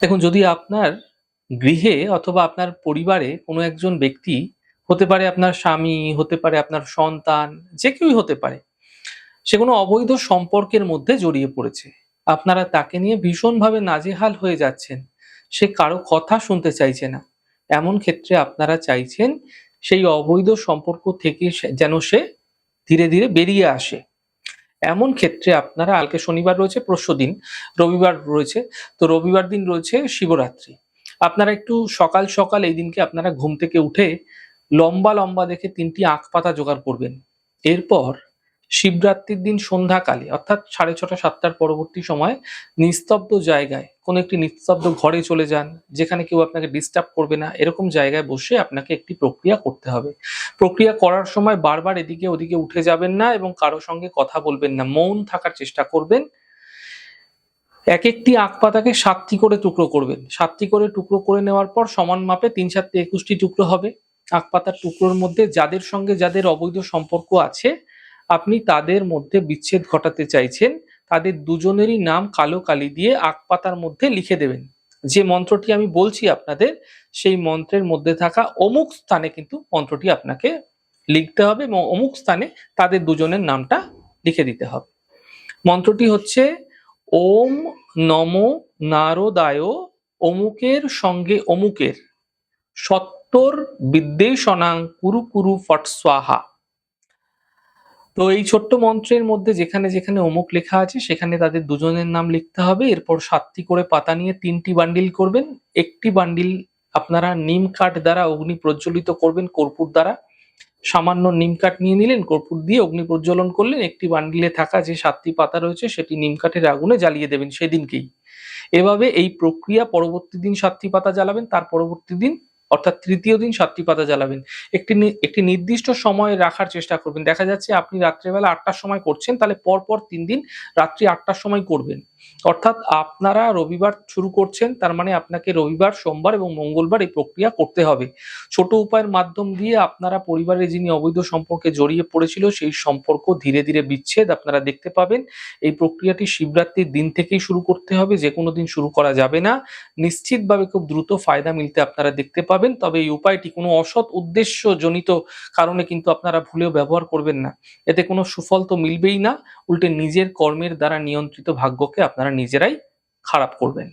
দেখুন, যদি আপনার গৃহে অথবা আপনার পরিবারে কোনো একজন ব্যক্তি, হতে পারে আপনার স্বামী, হতে পারে আপনার সন্তান, যে কেউই হতে পারে, সে কোনো অবৈধ সম্পর্কের মধ্যে জড়িয়ে পড়েছে। আপনারা তাকে নিয়ে ভীষণভাবে নাজেহাল হয়ে যাচ্ছেন। সে কারো কথা শুনতে চাইছে না। এমন ক্ষেত্রে আপনারা চাইছেন সেই অবৈধ সম্পর্ক থেকে যেন সে ধীরে, ধীরে বেরিয়ে আসে। এমন ক্ষেত্রে আপনারা, কালকে শনিবার রয়েছে, পরশুদিন রবিবার রয়েছে। তো রবিবার দিন রয়েছে শিবরাত্রি। আপনারা একটু সকাল, সকাল এই দিনকে আপনারা ঘুম থেকে উঠে লম্বা, লম্বা দেখে ৩ টি আখ পাতা জোগাড় করবেন। এরপর শিবরাত্রির দিন সন্ধ্যাকালে, অর্থাৎ ৬:৩০ ৭টার পরবর্তী সময়ে নিস্তব্ধ জায়গায়, কোনো একটি নিস্তব্ধ ঘরে চলে যান, যেখানে কেউ আপনাকে ডিস্টার্ব করবে না। এরকম জায়গায় বসে আপনাকে একটি প্রক্রিয়া করতে হবে। প্রক্রিয়া করার সময় বারবার এদিকে ওদিকে উঠে যাবেন না এবং কারো সঙ্গে কথা বলবেন না। মৌন থাকার চেষ্টা করবেন। একেকটি আখ পাতাকে ৭ টি করে টুকরো করবেন। ৭ টি করে টুকরো করে নেওয়ার পর সমান মাপে ৩ ৭ তে ২১ টি টুকরো হবে। আখ পাতার টুকরোর মধ্যে যাদের সঙ্গে যাদের অবৈধ সম্পর্ক আছে, আপনি তাদের মধ্যে বিচ্ছেদ ঘটাতে চাইছেন, তাদের দুজনেরই নাম কালো কালি দিয়ে আখ পাতার মধ্যে লিখে দেবেন। যে মন্ত্রটি আমি বলছি আপনাদের, সেই মন্ত্রের মধ্যে থাকা অমুক স্থানে কিন্তু মন্ত্রটি আপনাকে লিখতে হবে এবং অমুক স্থানে তাদের দুজনের নামটা লিখে দিতে হবে। মন্ত্রটি হচ্ছে: ওম নমো নারদায় অমুকের সঙ্গে অমুকের সত্তর বিদ্বেষণাং কুরু কুরু ফট স্বাহা। তো এই ছোট্ট মন্ত্রের মধ্যে যেখানে যেখানে অমুক লেখা আছে সেখানে তাদের দুজনের নাম লিখতে হবে। এরপর ৭টি করে পাতা নিয়ে ৩টি বান্ডিল করবেন। একটি বান্ডিল আপনারা নিম কাঠ দ্বারা অগ্নি প্রজ্বলিত করবেন কর্পূর দ্বারা। সামান্য নিম কাঠ নিয়ে নিলেন, কর্পূর দিয়ে অগ্নি প্রজ্বলন করলেন। একটি বান্ডিলে থাকা যে ৭টি পাতা রয়েছে সেটি নিম কাঠের আগুনে জ্বালিয়ে দেবেন সেদিনকেই। এভাবে এই প্রক্রিয়া পরবর্তী দিন ৭টি পাতা জ্বালাবেন, তার পরবর্তী দিন অর্থাৎ তৃতীয় দিন ৭টি পাতা জ্বালাবেন। একটি নির্দিষ্ট সময় রাখার চেষ্টা করবেন। দেখা যাচ্ছে আপনি রাত্রেবেলা ৮টার সময় করছেন, তাহলে পরপর ৩ দিন রাত্রি ৮টার সময় করবেন। অর্থাৎ আপনারা রবিবার শুরু করছেন, তার মানে আপনাকে রবিবার, সোমবার এবং মঙ্গলবার এই প্রক্রিয়া করতে হবে। ছোট উপায়ের মাধ্যম দিয়ে আপনারা পরিবারে যিনি অবৈধ সম্পর্কে জড়িয়ে পড়েছিল সেই সম্পর্ক ধীরে, ধীরে বিচ্ছেদ আপনারা দেখতে পাবেন। এই প্রক্রিয়াটি শিবরাত্রির দিন থেকেই শুরু করতে হবে, যেকোনো দিন শুরু করা যাবে না। নিশ্চিতভাবে খুব দ্রুত ফায়দা মিলতে আপনারা দেখতে পাবেন। তবে এই উপায়টি কোনো অসৎ উদ্দেশ্যজনিত কারণে কিন্তু আপনারা ভুলেও ব্যবহার করবেন না। এতে কোনো সুফল তো মিলবেই না, উল্টে নিজের কর্মের দ্বারা নিয়ন্ত্রিত ভাগ্যকে আপনারা নিজেরাই খারাপ করবেন।